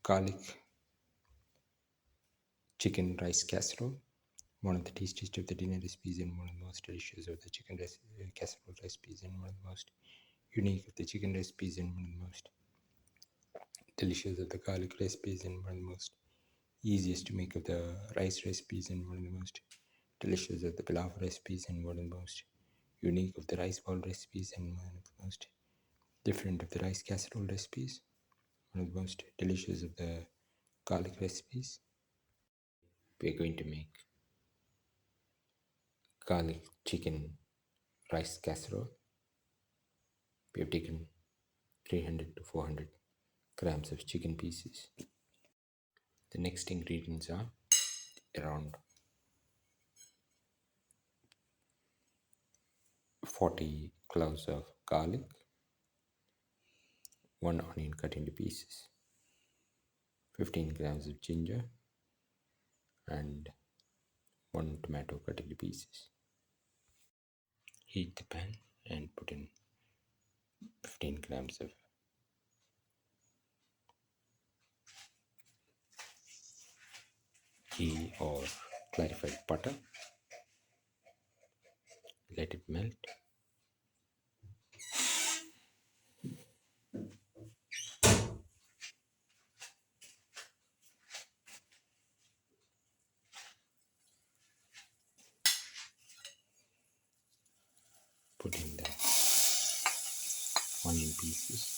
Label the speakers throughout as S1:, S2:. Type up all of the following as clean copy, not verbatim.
S1: Garlic Chicken Rice Casserole, one of the tastiest of the dinner recipes and one of the most delicious of the casserole recipes and one of the most unique of the chicken recipes and one of the most delicious of the garlic recipes and one of the most easiest to make of the rice recipes and one of the most delicious of the pilaf recipes and one of the most unique of the rice bowl recipes and one of the most different of the rice casserole recipes, one of the most delicious of the garlic recipes. We are going to make garlic chicken rice casserole. We have taken 300 to 400 grams of chicken pieces. The next ingredients are around 40 cloves of garlic, 1 onion cut into pieces, 15 grams of ginger, and 1 tomato cut into pieces. Heat the pan and put in 15 grams of ghee or clarified butter. Let it melt. Put in the onion pieces.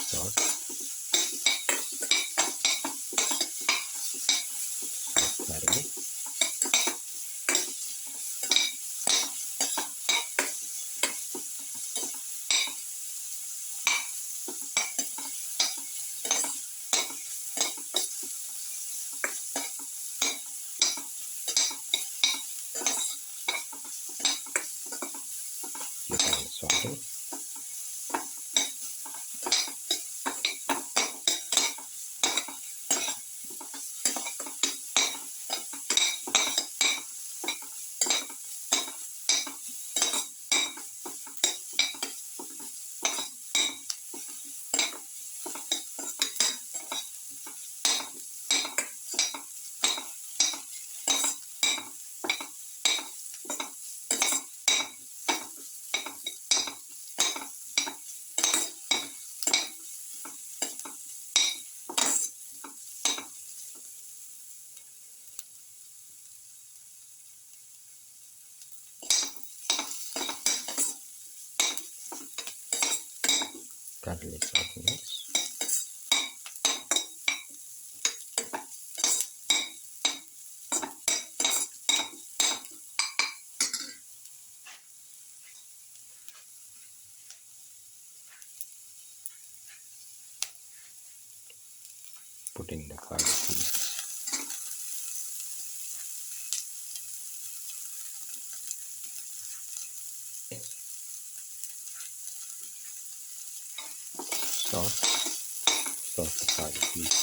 S1: Salt. Marinade. You can saute. Garlic sauce mix. Put in the garlic leaves. Sauce the garlic leaves.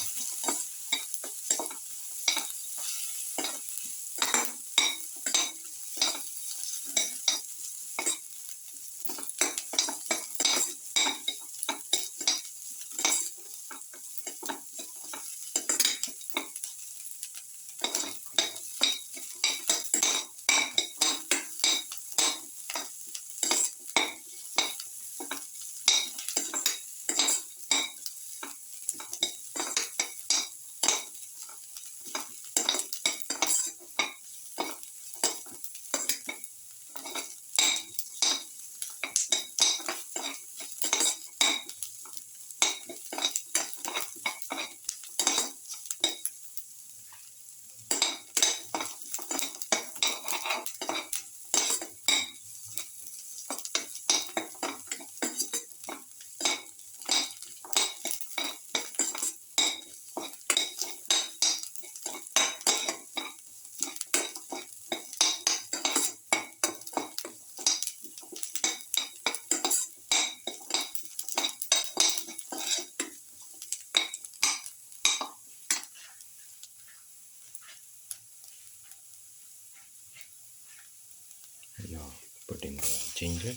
S1: Put in the ginger.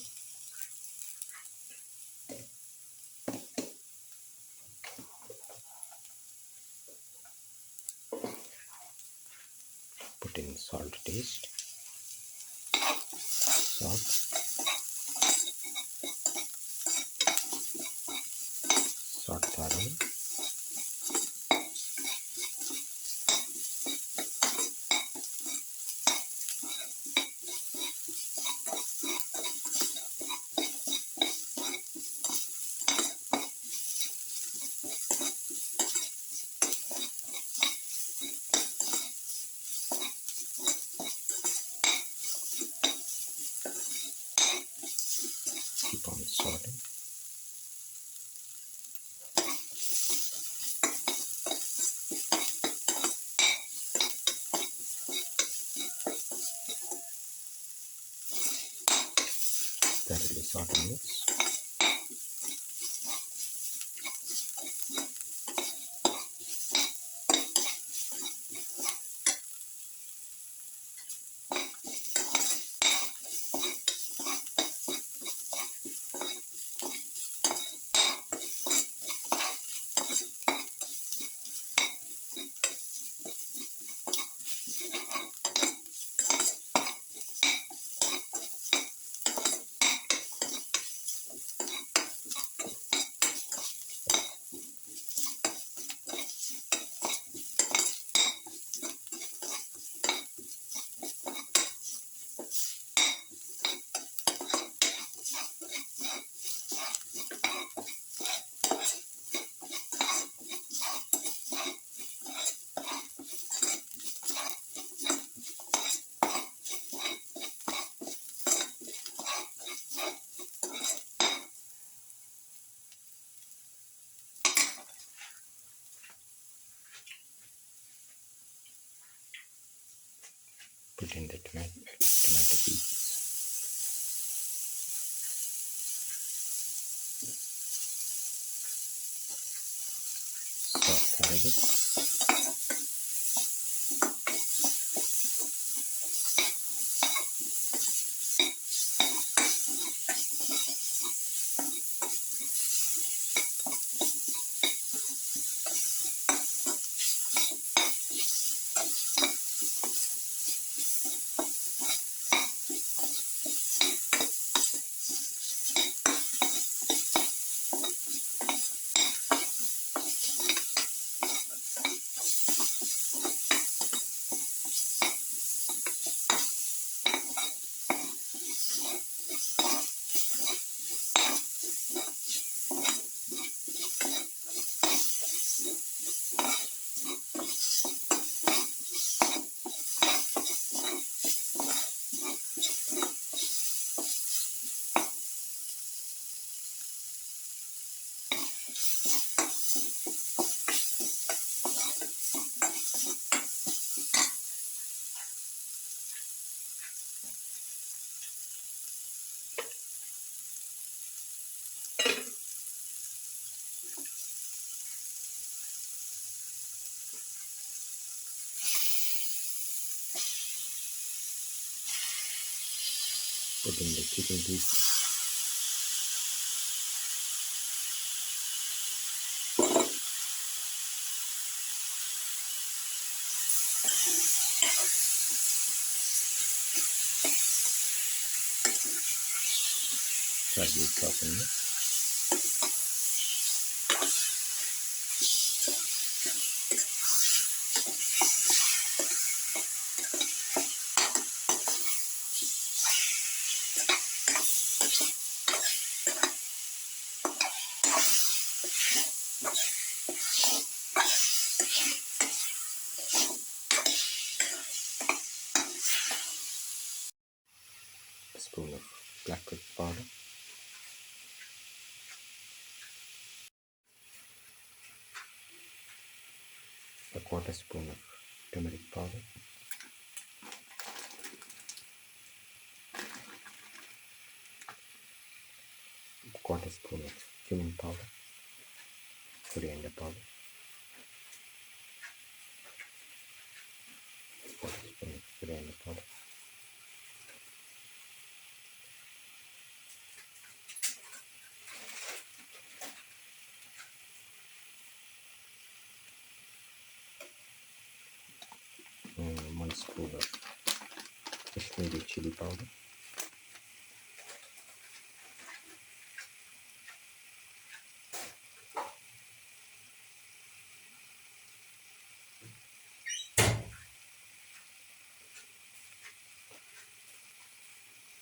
S1: Put in salt to taste. Salt. Salt thoroughly. Keep on salting. Thoroughly salt and mix. Put in the tomato pieces. Salt thoroughly. Put in the chicken pieces. Slightly soften it. A spoon of black pepper powder. A quarter spoon of turmeric powder. A quarter spoon of cumin powder. Coriander powder. A quarter spoon of coriander powder. tablespoon of Kashmiri chili powder,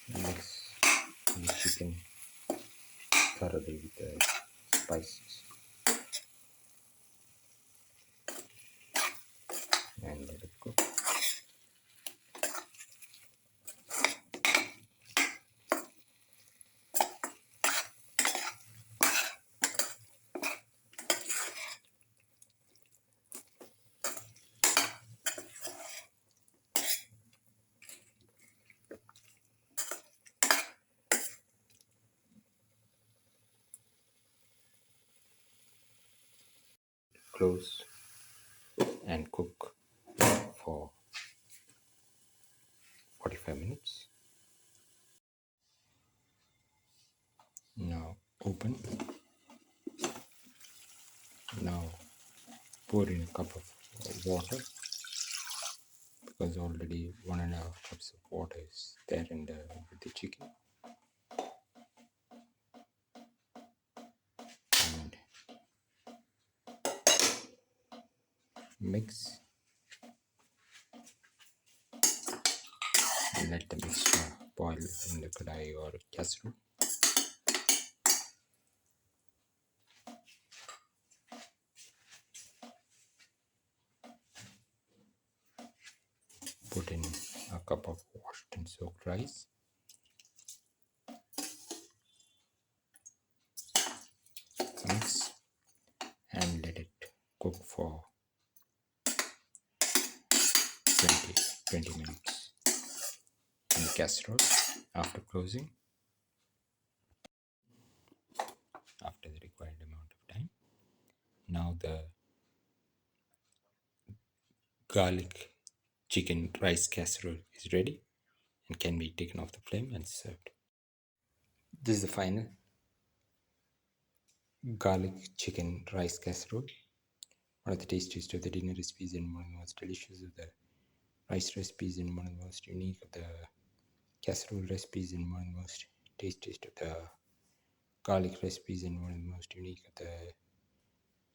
S1: mix the chicken thoroughly with the spices and let it cook. Close and cook for 45 minutes. Now open. Now pour in a cup of water, because already 1.5 cups of water is there in with the chicken. And mix and let the mixture boil in the kadai or casserole. Put in a cup of washed and soaked rice. Mix and let it cook for 20 minutes in the casserole. After closing, after the required amount of time, now the garlic chicken rice casserole is ready and can be taken off the flame and served. This is the final garlic chicken rice casserole, one of the tastiest of the dinner recipes and one of the most delicious of the rice recipes and one of the most unique of the casserole recipes and one of the most tastiest of the garlic recipes and one of the most unique of the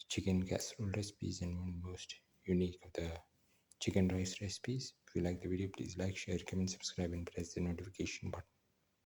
S1: chicken casserole recipes and one of the most unique of the chicken rice recipes. If you like the video, please like, share, comment, subscribe and press the notification button.